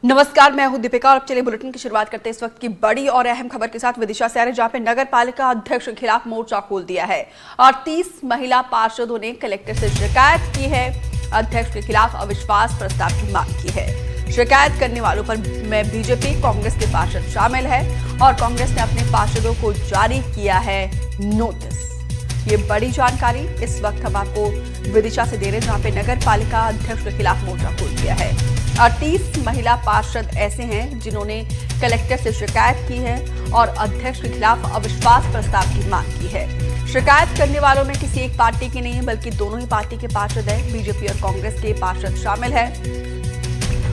नमस्कार, मैं हूं दीपिका और अब चलिए बुलेटिन की शुरुआत करते हैं इस वक्त की बड़ी और अहम खबर के साथ। विदिशा से आ रहे जहां पे नगर पालिका अध्यक्ष के खिलाफ मोर्चा खोल दिया है और 30 महिला पार्षदों ने कलेक्टर से शिकायत की है। अध्यक्ष के खिलाफ अविश्वास प्रस्ताव की मांग की है। शिकायत करने वालों पर में बीजेपी कांग्रेस के पार्षद शामिल है और कांग्रेस ने अपने पार्षदों को जारी किया है नोटिस। ये बड़ी जानकारी इस वक्त हम आपको विदिशा से दे रहे हैं जहां पे नगर पालिका अध्यक्ष के खिलाफ मोर्चा खोल दिया है और 30 महिला पार्षद ऐसे हैं जिन्होंने कलेक्टर से शिकायत की है और अध्यक्ष के खिलाफ अविश्वास प्रस्ताव की मांग की है। शिकायत करने वालों में किसी एक पार्टी के नहीं बल्कि दोनों ही पार्टी के पार्षद हैं। बीजेपी और कांग्रेस के पार्षद शामिल हैं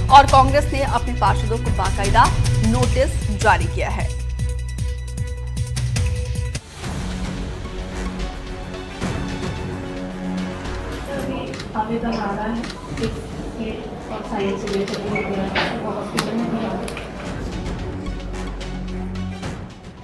और कांग्रेस ने अपने पार्षदों को बाकायदा नोटिस जारी किया है। आवेदन आ रहा है और साइंस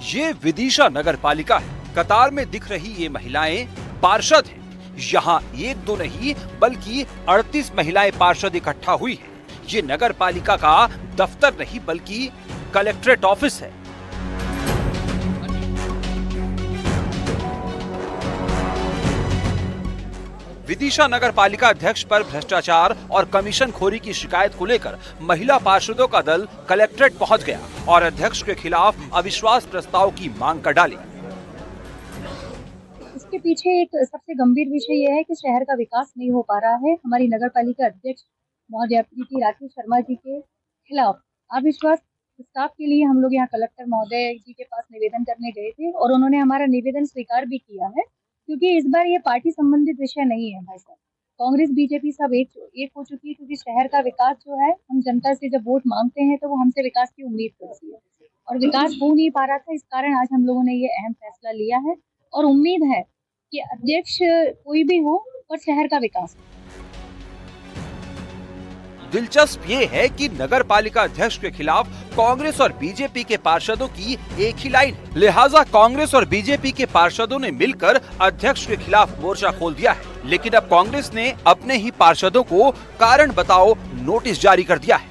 ये विदिशा नगर पालिका है। कतार में दिख रही ये महिलाएं पार्षद हैं। यहाँ एक दो नहीं बल्कि 38 महिलाएं पार्षद इकट्ठा हुई हैं। ये नगर पालिका का दफ्तर नहीं बल्कि कलेक्ट्रेट ऑफिस है। विदिशा नगर पालिका अध्यक्ष पर भ्रष्टाचार और कमीशन खोरी की शिकायत को लेकर महिला पार्षदों का दल कलेक्ट्रेट पहुंच गया और अध्यक्ष के खिलाफ अविश्वास प्रस्ताव की मांग कर डाली। इसके पीछे एक सबसे गंभीर विषय यह है कि शहर का विकास नहीं हो पा रहा है। हमारी नगर पालिका अध्यक्ष महोदया प्रीति राकेश शर्मा जी के खिलाफ अविश्वास प्रस्ताव के लिए हम लोग यहाँ कलेक्टर महोदय जी के पास निवेदन करने गए थे और उन्होंने हमारा निवेदन स्वीकार भी किया है, क्योंकि इस बार ये पार्टी संबंधित विषय नहीं है। भाई साहब, कांग्रेस बीजेपी सब एक हो चुकी है, क्योंकि शहर का विकास जो है, हम जनता से जब वोट मांगते हैं तो वो हमसे विकास की उम्मीद करती है और विकास हो नहीं पा रहा था। इस कारण आज हम लोगों ने ये अहम फैसला लिया है और उम्मीद है कि अध्यक्ष कोई भी हो और शहर का विकास हो। दिलचस्प ये है कि नगर पालिका अध्यक्ष के खिलाफ कांग्रेस और बीजेपी के पार्षदों की एक ही लाइन है। लिहाजा कांग्रेस और बीजेपी के पार्षदों ने मिलकर अध्यक्ष के खिलाफ मोर्चा खोल दिया है। लेकिन अब कांग्रेस ने अपने ही पार्षदों को कारण बताओ नोटिस जारी कर दिया है।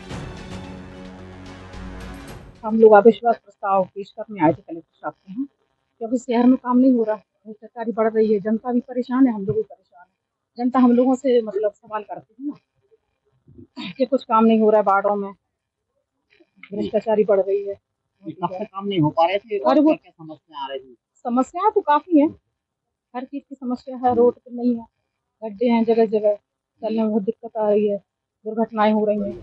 हम लोग अविश्वास प्रस्ताव पेश करने आए थे कलेक्टर साहब के यहाँ, क्योंकि शहर में काम नहीं हो रहा, भ्रष्टाचारी बढ़ रही है, जनता भी परेशान है, हम लोग भी परेशान है। जनता हम लोगों से सवाल करती है ना कि कुछ काम नहीं हो रहा है, वार्डों में भ्रष्टाचारी बढ़ रही है। कब से काम नहीं हो पा रहे थे और क्या समस्या आ रही थी? समस्याएं तो काफी है, हर चीज की समस्या है। रोड पे नहीं है, गड्ढे हैं जगह जगह, चलने में बहुत दिक्कत आ रही है, दुर्घटनाएं हो रही हैं।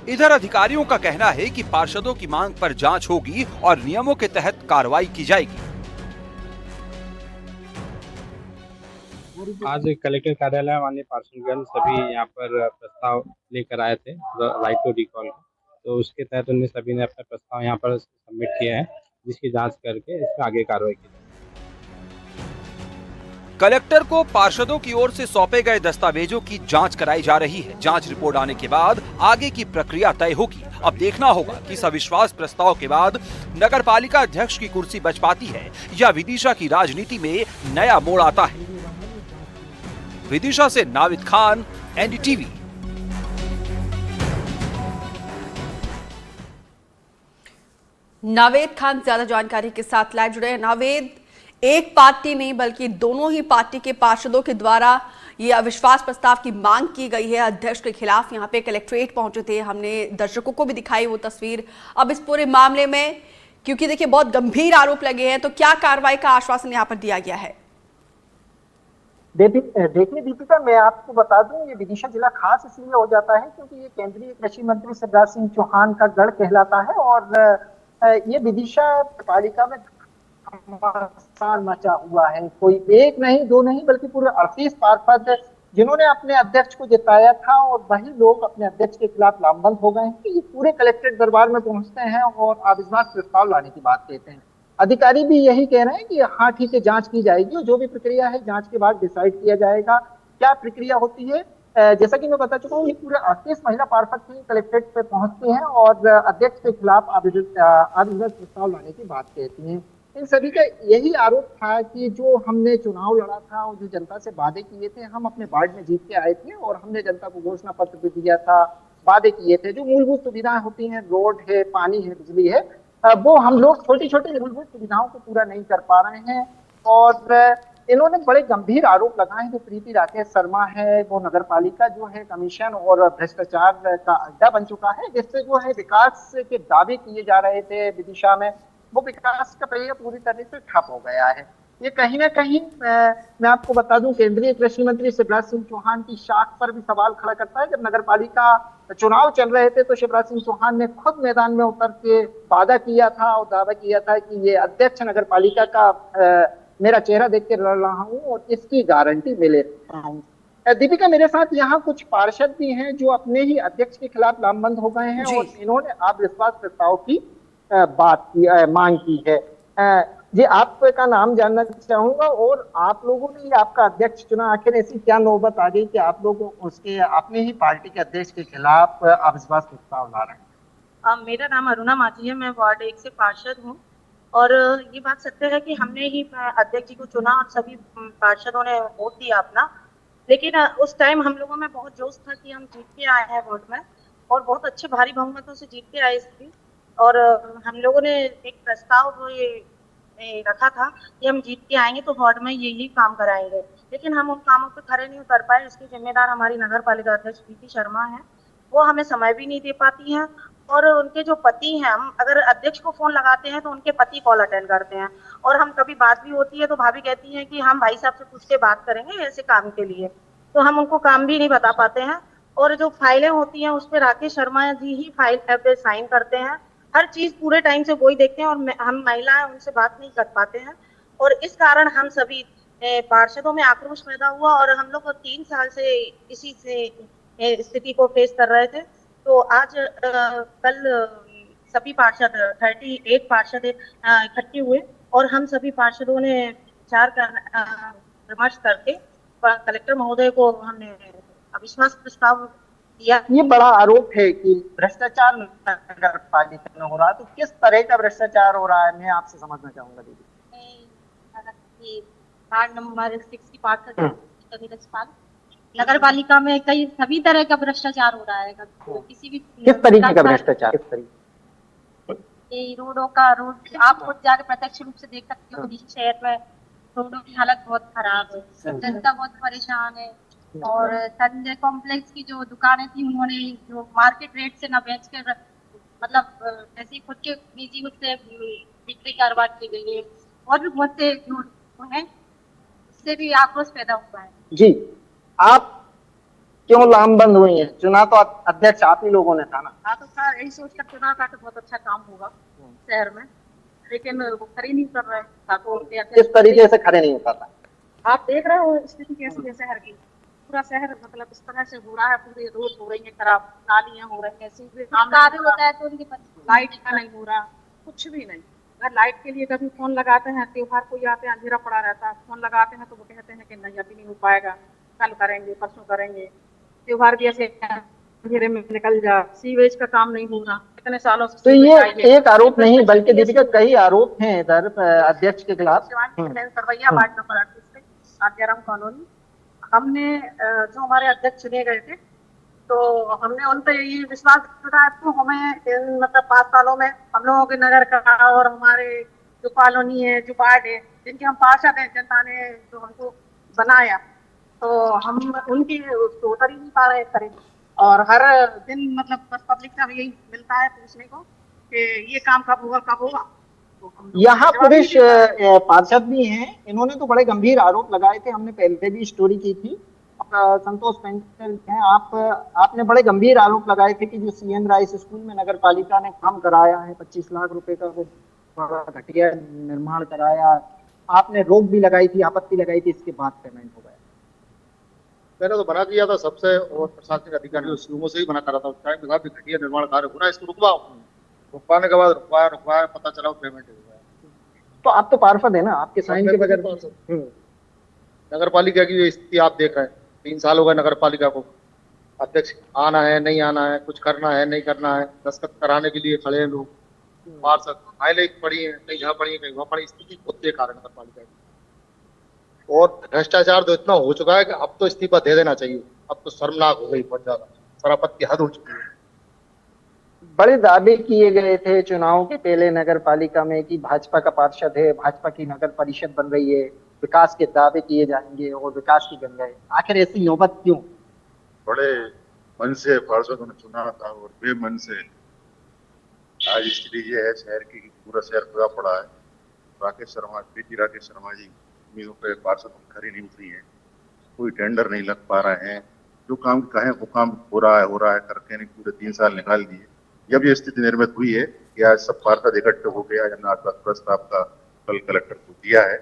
इधर अधिकारियों का कहना है कि पार्षदों की मांग पर जांच होगी और नियमों के तहत कार्रवाई की जाएगी। आज कलेक्टर कार्यालय माननीय पार्षदगण सभी यहाँ पर प्रस्ताव लेकर आए थे राइट टू रिकॉल, तो उसके तहत उन्हें सभी ने अपना प्रस्ताव यहाँ पर सबमिट किया है, जिसकी जांच करके इस पर आगे कार्रवाई की जाएगी। कलेक्टर को पार्षदों की ओर से सौंपे गए दस्तावेजों की जांच कराई जा रही है। जांच रिपोर्ट आने के बाद आगे की प्रक्रिया तय होगी। अब देखना होगा कि इस अविश्वास प्रस्ताव के बाद नगर पालिका अध्यक्ष की कुर्सी बच पाती है या विदिशा की राजनीति में नया मोड़ आता है। विदिशा से नाविद खान, एनडीटीवी। नावेद खान ज्यादा जानकारी के साथ लाइव जुड़े हैं। नावेद, एक पार्टी नहीं बल्कि दोनों ही पार्टी के पार्षदों के द्वारा ये अविश्वास प्रस्ताव की मांग की गई है अध्यक्ष के खिलाफ। यहाँ पे कलेक्ट्रेट पहुंचे थे, हमने दर्शकों को भी दिखाई वो तस्वीर। अब इस पूरे मामले में क्योंकि देखिए बहुत गंभीर आरोप लगे हैं, तो क्या कार्रवाई का आश्वासन यहाँ पर दिया गया है? देखिए दीपिका, मैं आपको बता दूं, ये विदिशा जिला खास इसलिए हो जाता है क्योंकि ये केंद्रीय कृषि मंत्री शिवराज सिंह चौहान का गढ़ कहलाता है और ये विदिशा पालिका में घमासान मचा हुआ है। कोई एक नहीं, दो नहीं, बल्कि पूरे 38 पार्षद जिन्होंने अपने अध्यक्ष को जिताया था और वही लोग अपने अध्यक्ष के खिलाफ लामबंद हो गए हैं कि ये पूरे कलेक्ट्रेट दरबार में पहुंचते हैं और अविश्वास प्रस्ताव लाने की बात कहते हैं। अधिकारी भी यही कह रहे हैं कि हाँ ठीक है, जांच की जाएगी और जो भी प्रक्रिया है जांच के बाद डिसाइड किया जाएगा क्या प्रक्रिया होती है। जैसा कि मैं बता चुका हूँ, ये पूरे 38 महिला पार्षद कलेक्ट्रेट पे पहुंचते हैं और अध्यक्ष के खिलाफ अविश्वास प्रस्ताव लाने की बात कहती हैं। इन सभी का यही आरोप था कि जो हमने चुनाव लड़ा था और जो जनता से वादे किए थे, हम अपने वार्ड में जीत के आए थे और हमने जनता को घोषणा पत्र भी दिया था, वादे किए थे। जो मूलभूत सुविधाएं होती हैं, रोड है, पानी है, बिजली है, वो हम लोग छोटी छोटी मूलभूत सुविधाओं को पूरा नहीं कर पा रहे हैं। और इन्होंने बड़े गंभीर आरोप लगाए हैं। जो प्रीति राकेश शर्मा है, वो नगर पालिका जो है कमीशन और भ्रष्टाचार का अड्डा बन चुका है, जिससे जो है विकास के दावे किए जा रहे थे विदिशा में, वो विकास का पहिया पूरी तरह से ठप हो गया है। ये कहीं ना कहीं मैं आपको बता दूं, केंद्रीय कृषि मंत्री शिवराज सिंह चौहान की शाख पर भी सवाल खड़ा करता है। जब नगर पालिका चुनाव चल रहे थे तो शिवराज सिंह चौहान ने खुद मैदान में उतर के वादा किया था और दावा किया था कि ये अध्यक्ष नगर पालिका का मेरा चेहरा देख के लड़ रहा हूँ और इसकी गारंटी मैं ले रहा हूँ। दीपिका, मेरे साथ यहाँ कुछ पार्षद भी हैं जो अपने ही अध्यक्ष के खिलाफ लामबंद हो गए हैं और इन्होंने अविश्वास प्रस्ताव की मांग की है। जी, आपका नाम जानना चाहूंगा और आप लोगों ने आपका अध्यक्ष चुना, आखिर ऐसी क्या नौबत आ गई कि आप लोग उसके अपने ही पार्टी के अध्यक्ष के खिलाफ अविश्वास प्रस्ताव ला रहे हैं? मेरा नाम अरुणा माझी है, मैं वार्ड 1 से पार्षद हूँ। और ये बात सत्य है कि हमने ही अध्यक्ष जी को चुना और सभी पार्षदों ने वोट दिया अपना। लेकिन उस टाइम हम लोगों में बहुत जोश था कि हम जीत के आए हैं वोट में, और बहुत अच्छे भारी बहुमतों से जीत के आए इसकी। और हम लोगों ने एक प्रस्ताव ये रखा था कि हम जीत के आएंगे तो वार्ड में यही काम कराएंगे, लेकिन हम उन कामों पे खड़े नहीं उतर पाए। इसकी जिम्मेदार हमारी नगर पालिका अध्यक्ष प्रीति शर्मा है। वो हमें समय भी नहीं दे पाती हैं, और उनके जो पति हैं, हम अगर अध्यक्ष को फोन लगाते हैं तो उनके पति कॉल अटेंड करते हैं, और हम कभी बात भी होती है तो भाभी कहती हैं कि हम भाई साहब से पूछ के बात करेंगे ऐसे काम के लिए, तो हम उनको काम भी नहीं बता पाते हैं। और जो फाइलें होती हैं उस पर राकेश शर्मा जी ही फाइल पे साइन करते हैं, हर चीज पूरे टाइम से वही देखते हैं, और हम महिलाएं उनसे बात नहीं कर पाते हैं। और इस कारण हम सभी पार्षदों में आक्रोश पैदा हुआ, और हम लोग 3 साल से इसी से स्थिति को फेस कर रहे थे। तो आज कल सभी पार्षद 38 पार्षद इकट्ठे हुए, और हम सभी पार्षदों ने विचार विमर्श करके कलेक्टर महोदय को हमने अविश्वास प्रस्ताव दिया। ये बड़ा आरोप है कि भ्रष्टाचार नगर पालिका में हो रहा है, तो किस तरह का भ्रष्टाचार हो रहा है, मैं आपसे समझना चाहूंगा दीदी। वार्ड नंबर 6 की पार्षद नगर पालिका में कई सभी तरह का भ्रष्टाचार हो रहा है। किसी भी किस तरीके का भ्रष्टाचार? किस तरीके? रोडों का रोड आप खुद जाके प्रत्यक्ष रूप से देख सकते हो, विदिशा शहर में रोडों की हालत बहुत खराब है, जनता बहुत परेशान है। और संजय कॉम्प्लेक्स की जो दुकानें थी, उन्होंने जो मार्केट रेट से ना बेच कर, मतलब ऐसे खुद के निजी उससे बिक्री कारोबार की गई है, और भी बहुत से जो है उससे भी आक्रोश पैदा हुआ है। जी, आप क्यों लामबंद हुई हैं? चुना तो अध्यक्ष आप ही लोगों ने था ना? हाँ, तो था, यही सोच कर चुना था कि बहुत अच्छा काम होगा शहर में, लेकिन वो खड़े नहीं कर रहे। किस तरीके से खड़े नहीं हो पाता? आप देख रहे हो स्थिति कैसी है शहर की। पूरा शहर मतलब इस तरह से हो रहा है, पूरे रोड हो रही है खराब, नालियां हो रही है, सीवरेज काम होता है तो उनके लाइट का नहीं हो रहा, कुछ भी नहीं। अगर लाइट के लिए कभी फोन लगाते हैं, त्योहार कोई आते हैं, अंधेरा पड़ा रहता है, फोन लगाते हैं तो वो कहते हैं कि नहीं अभी नहीं हो पाएगा, कल करेंगे, परसों करेंगे। त्योहार भी ऐसे अंधेरे में निकल जा, सीवेज का काम नहीं हो रहा इतने सालों से। तो ये एक आरोप नहीं बल्कि दीपिका कई आरोप हैं इधर अध्यक्ष के खिलाफ। सरवैया वार्ड नंबर 38 से आज्ञाराम कॉलोनी, हमने जो हमारे अध्यक्ष चुने गए थे, तो हमने उन पर ये विश्वास रखा तो हमें मतलब 5 सालों में हम लोगों के नगर का और हमारे जो कॉलोनी है, जो वार्ड है, जिनके हम पार्षद हैं, जनता ने जो हमको बनाया, तो हम उनकी उतर ही नहीं पा रहे करें। और हर दिन मतलब पब्लिक का यही मिलता है पूछने को कि ये काम कब होगा कब होगा। यहाँ पुरुष पार्षद भी हैं, इन्होंने तो बड़े गंभीर आरोप लगाए थे, हमने पहले भी स्टोरी की थी। संतोष पेंटर हैं, आपने बड़े गंभीर आरोप लगाए थे कि जो सीएन राइस स्कूल में नगर पालिका ने काम कराया है 25 लाख रुपए का, वो बड़ा घटिया निर्माण कराया, आपने रोक भी लगाई थी, आपत्ति लगाई थी, इसके बाद पेमेंट हो गया। मैंने तो बना दिया था सबसे, और प्रशासनिक अधिकारियों शुरू से ही बना करा था उस टाइम भी घटिया निर्माण कार्य हो रहा है, इसको रुकवाओ। रुकवाने के बाद रुकवाया पता चला पेमेंट हो गया। तो आप तो पार्षद है ना, आपके साइन के बगैर नगर पालिका की स्थिति आप देख रहे हैं। 3 साल हो गए नगर पालिका को, अध्यक्ष आना है नहीं आना है, कुछ करना है नहीं करना है, दस्तखत कराने के लिए खड़े हैं लोग, पार्षद फाइलें पड़ी है, कहीं जहाँ पड़ी है कहीं वहाँ पड़ी, स्थिति खुद देख रहे नगर पालिका की। और भ्रष्टाचार तो इतना हो चुका है कि अब तो इस्तीफा दे देना चाहिए। अब तो शर्मनाक हो गई बहुत ज्यादा, शराफत की हद हो चुकी है। बड़े दावे किए गए थे चुनाव के पहले नगर पालिका में कि भाजपा का पार्षद है, भाजपा की नगर परिषद बन रही है, विकास के दावे किए जाएंगे और विकास की बन गए। आखिर ऐसी नौबत क्यों? बड़े मन से पार्षदों ने चुना था और बेमन से आज स्थिति ये है शहर की, पूरा शहर खुला पड़ा है। राकेश शर्मा, बेटी राकेश शर्मा जी उम्मीदों पे पार्षद खरी नहीं उतरी है, कोई टेंडर नहीं लग पा रहे हैं, जो काम कहें वो काम हो रहा है करके नहीं, पूरे 3 साल निकाल दिए। जब ये स्थिति निर्मित हुई है कि आज सब पार्षद इकट्ठे हो गया, आज प्रस्ताव का कल कलेक्टर को दिया है,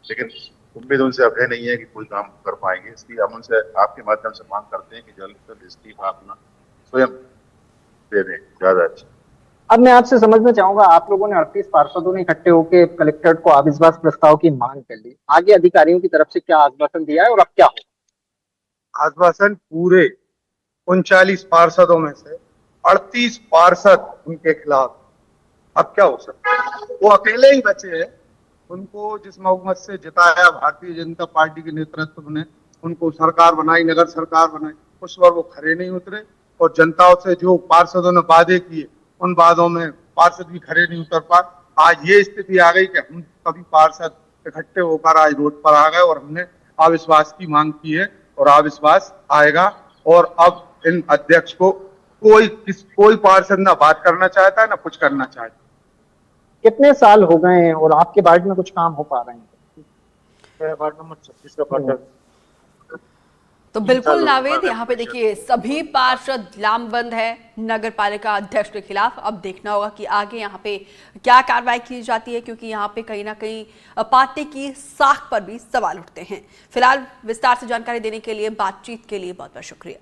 लेकिन उम्मीद उनसे अब है नहीं है कि कोई काम कर पाएंगे। इसलिए हम उनसे आपके माध्यम से मांग करते हैं कि जल्द से जल्द इस्तीफा अपना स्वयं दे दें, ज्यादा अच्छा। अब मैं आपसे समझना चाहूंगा, आप लोगों ने 38 पार्षदों ने इकट्ठे होकर कलेक्टर को अविश्वास प्रस्ताव की मांग कर ली, आगे अधिकारियों की तरफ से क्या आश्वासन दिया है और अब क्या हो? आश्वासन पूरे 39 पार्षदों में से 38 पार्षद उनके खिलाफ। अब क्या हो सकता है? वो अकेले ही बचे हैं। उनको जिस बहुमत से जिताया भारतीय जनता पार्टी के नेतृत्व ने, उनको सरकार बनाई, नगर सरकार बनाई, उस पर वो खरे नहीं उतरे और जनता से जो पार्षदों ने वादे किए उन वादों में पार्षद भी खरे नहीं उतर पाए। आज ये स्थिति आ गई कि हम सभी पार्षद इकट्ठे होकर आज रोड पर आ गए और हमने अविश्वास की मांग की है और अविश्वास आएगा। और अब इन अध्यक्ष को कोई पार्षद ना बात करना चाहता है ना कुछ करना चाहता है। कितने साल हो गए हैं और आपके वार्ड में कुछ काम हो पा रहे हैं? वार्ड नंबर 36 का पार्षद। तो बिल्कुल नावेद, यहाँ पे देखिए सभी पार्षद लामबंद है नगर पालिका अध्यक्ष के खिलाफ। अब देखना होगा कि आगे यहाँ पे क्या कार्रवाई की जाती है, क्योंकि यहाँ पे कहीं ना कहीं पार्टी की साख पर भी सवाल उठते हैं। फिलहाल विस्तार से जानकारी देने के लिए, बातचीत के लिए बहुत बहुत शुक्रिया।